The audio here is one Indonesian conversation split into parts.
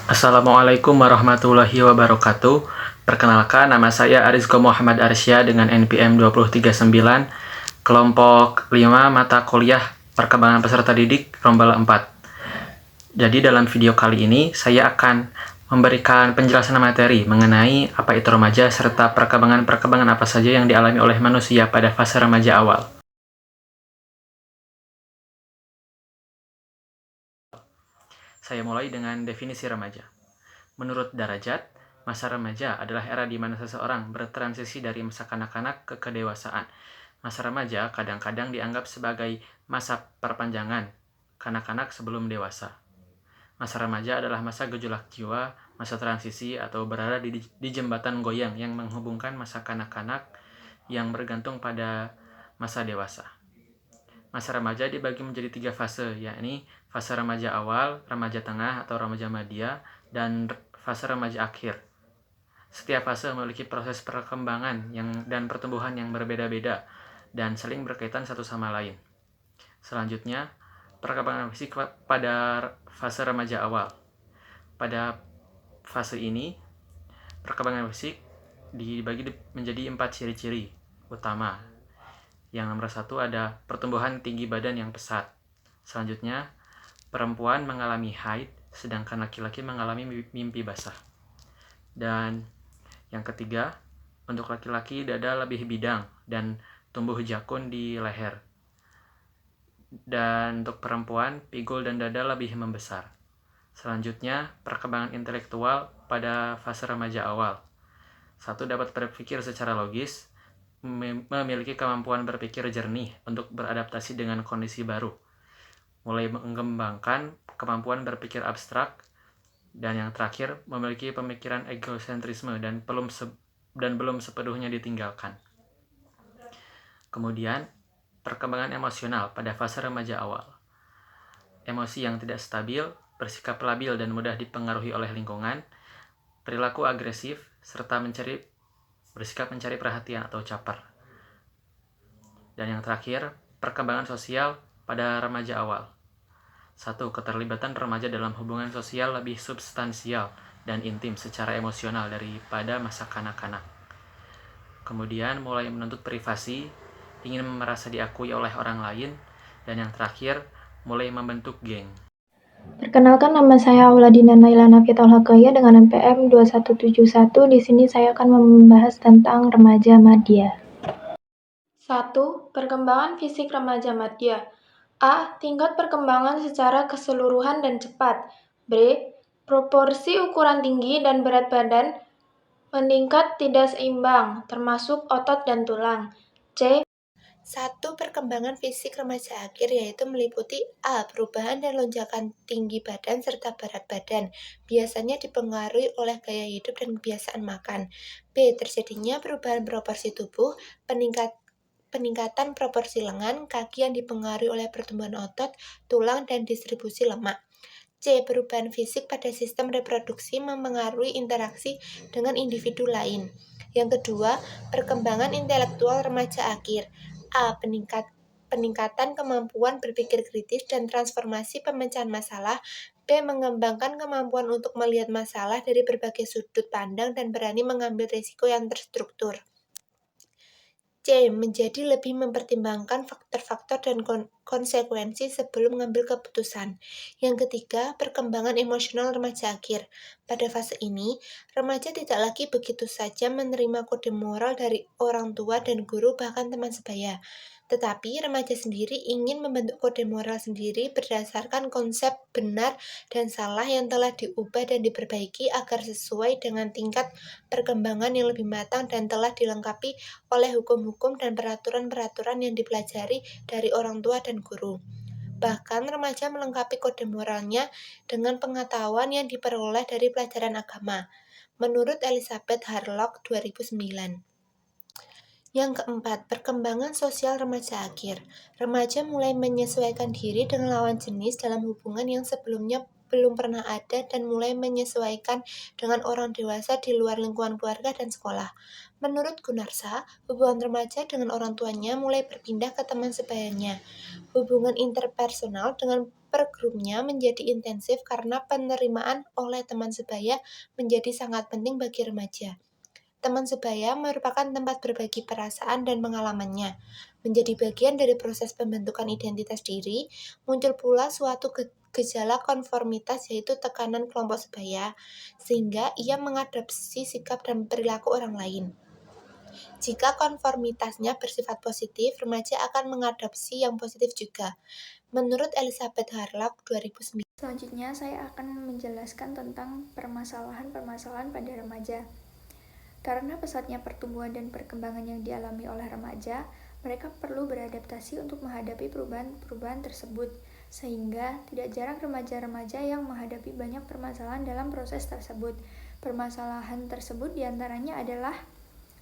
Assalamualaikum warahmatullahi wabarakatuh. Perkenalkan, nama saya Arizko Muhammad Arsya dengan NPM 2039, kelompok 5 mata kuliah Perkembangan Peserta Didik Rombala 4. Jadi dalam video kali ini, saya akan memberikan penjelasan materi mengenai apa itu remaja serta perkembangan-perkembangan apa saja yang dialami oleh manusia pada fase remaja awal. Saya mulai dengan definisi remaja. Menurut Darajat, masa remaja adalah era di mana seseorang bertransisi dari masa kanak-kanak ke kedewasaan. Masa remaja kadang-kadang dianggap sebagai masa perpanjangan kanak-kanak sebelum dewasa. Masa remaja adalah masa gejolak jiwa, masa transisi, atau berada di jembatan goyang yang menghubungkan masa kanak-kanak yang bergantung pada masa dewasa. Masa remaja dibagi menjadi 3 fase, yakni fase remaja awal, remaja tengah atau remaja madya, dan fase remaja akhir. Setiap fase memiliki proses perkembangan dan pertumbuhan yang berbeda-beda dan saling berkaitan satu sama lain. Selanjutnya, perkembangan fisik pada fase remaja awal. Pada fase ini, perkembangan fisik dibagi menjadi 4 ciri-ciri utama. Yang nomor 1 ada pertumbuhan tinggi badan yang pesat. Selanjutnya, perempuan mengalami haid, sedangkan laki-laki mengalami mimpi basah. Dan yang ketiga, untuk laki-laki dada lebih bidang dan tumbuh jakun di leher. Dan untuk perempuan, pinggul dan dada lebih membesar. Selanjutnya, perkembangan intelektual pada fase remaja awal. 1. Dapat berpikir secara logis, memiliki kemampuan berpikir jernih untuk beradaptasi dengan kondisi baru, mulai mengembangkan kemampuan berpikir abstrak, dan yang terakhir memiliki pemikiran egosentrisme dan belum sepenuhnya ditinggalkan. Kemudian, perkembangan emosional pada fase remaja awal. Emosi yang tidak stabil, bersikap labil dan mudah dipengaruhi oleh lingkungan, perilaku agresif, serta bersikap mencari perhatian atau caper. Dan yang terakhir, perkembangan sosial pada remaja awal. 1. Keterlibatan remaja dalam hubungan sosial lebih substansial dan intim secara emosional daripada masa kanak-kanak. Kemudian mulai menuntut privasi, ingin merasa diakui oleh orang lain, dan yang terakhir, mulai membentuk geng. Perkenalkan, nama saya Auladina Nailana Fitolhagaya dengan NPM 2171. Di sini saya akan membahas tentang remaja madya. 1. Perkembangan fisik remaja madya. A. Tingkat perkembangan secara keseluruhan dan cepat. B. Proporsi ukuran tinggi dan berat badan meningkat tidak seimbang, termasuk otot dan tulang. C. 1. Perkembangan fisik remaja akhir yaitu meliputi A. Perubahan dan lonjakan tinggi badan serta berat badan, biasanya dipengaruhi oleh gaya hidup dan kebiasaan makan. B. Terjadinya perubahan proporsi tubuh, peningkatan proporsi lengan, kaki yang dipengaruhi oleh pertumbuhan otot, tulang, dan distribusi lemak. C. Perubahan fisik pada sistem reproduksi mempengaruhi interaksi dengan individu lain. Yang kedua, perkembangan intelektual remaja akhir. A. Peningkatan kemampuan berpikir kritis dan transformasi pemecahan masalah. B. Mengembangkan kemampuan untuk melihat masalah dari berbagai sudut pandang dan berani mengambil risiko yang terstruktur. C. Menjadi lebih mempertimbangkan faktor-faktor dan konsekuensi sebelum mengambil keputusan. Yang ketiga, perkembangan emosional remaja akhir. Pada fase ini, remaja tidak lagi begitu saja menerima kode moral dari orang tua dan guru bahkan teman sebaya. Tetapi remaja sendiri ingin membentuk kode moral sendiri berdasarkan konsep benar dan salah yang telah diubah dan diperbaiki agar sesuai dengan tingkat perkembangan yang lebih matang dan telah dilengkapi oleh hukum-hukum dan peraturan-peraturan yang dipelajari dari orang tua dan guru. Bahkan remaja melengkapi kode moralnya dengan pengetahuan yang diperoleh dari pelajaran agama. Menurut Elizabeth Harlock 2009. Yang keempat, perkembangan sosial remaja akhir. Remaja mulai menyesuaikan diri dengan lawan jenis dalam hubungan yang sebelumnya belum pernah ada dan mulai menyesuaikan dengan orang dewasa di luar lingkungan keluarga dan sekolah. Menurut Gunarsa, hubungan remaja dengan orang tuanya mulai berpindah ke teman sebayanya. Hubungan interpersonal dengan pergrupnya menjadi intensif karena penerimaan oleh teman sebaya menjadi sangat penting bagi remaja. Teman sebaya merupakan tempat berbagi perasaan dan pengalamannya. Menjadi bagian dari proses pembentukan identitas diri, muncul pula suatu gejala konformitas yaitu tekanan kelompok sebaya, sehingga ia mengadopsi sikap dan perilaku orang lain. Jika konformitasnya bersifat positif, remaja akan mengadopsi yang positif juga. Menurut Elizabeth Harlock 2009. Selanjutnya, saya akan menjelaskan tentang permasalahan-permasalahan pada remaja. Karena pesatnya pertumbuhan dan perkembangan yang dialami oleh remaja, mereka perlu beradaptasi untuk menghadapi perubahan-perubahan tersebut, sehingga tidak jarang remaja-remaja yang menghadapi banyak permasalahan dalam proses tersebut. Permasalahan tersebut diantaranya adalah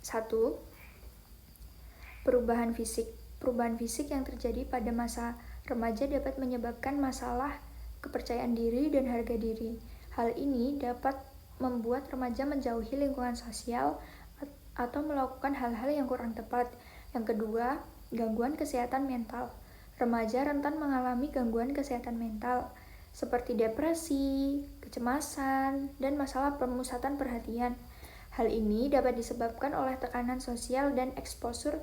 1. Perubahan fisik. Perubahan fisik yang terjadi pada masa remaja dapat menyebabkan masalah kepercayaan diri dan harga diri. Hal ini dapat membuat remaja menjauhi lingkungan sosial atau melakukan hal-hal yang kurang tepat. Yang kedua, gangguan kesehatan mental. Remaja rentan mengalami gangguan kesehatan mental, seperti depresi, kecemasan, dan masalah pemusatan perhatian. Hal ini dapat disebabkan oleh tekanan sosial dan eksposur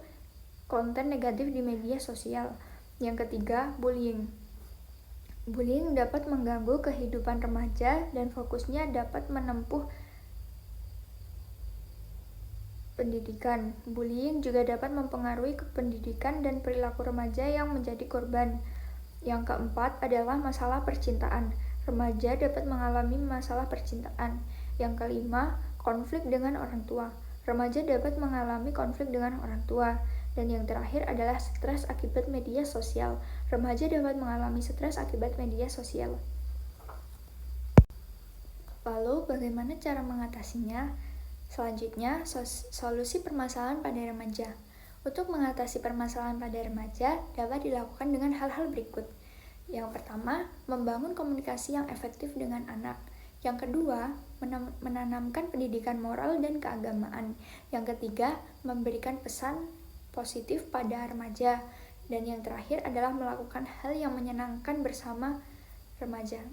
konten negatif di media sosial. Yang ketiga, bullying. Bullying dapat mengganggu kehidupan remaja dan fokusnya dapat menempuh pendidikan. Bullying juga dapat mempengaruhi pendidikan dan perilaku remaja yang menjadi korban. Yang keempat adalah masalah percintaan. Remaja dapat mengalami masalah percintaan. Yang kelima, konflik dengan orang tua. Remaja dapat mengalami konflik dengan orang tua. Dan yang terakhir adalah stres akibat media sosial. Remaja dapat mengalami stres akibat media sosial. Lalu, bagaimana cara mengatasinya? Selanjutnya, solusi permasalahan pada remaja. Untuk mengatasi permasalahan pada remaja dapat dilakukan dengan hal-hal berikut. Yang pertama, membangun komunikasi yang efektif dengan anak. Yang kedua, menanamkan pendidikan moral dan keagamaan. Yang ketiga, memberikan pesan positif pada remaja. Dan yang terakhir adalah melakukan hal yang menyenangkan bersama remaja.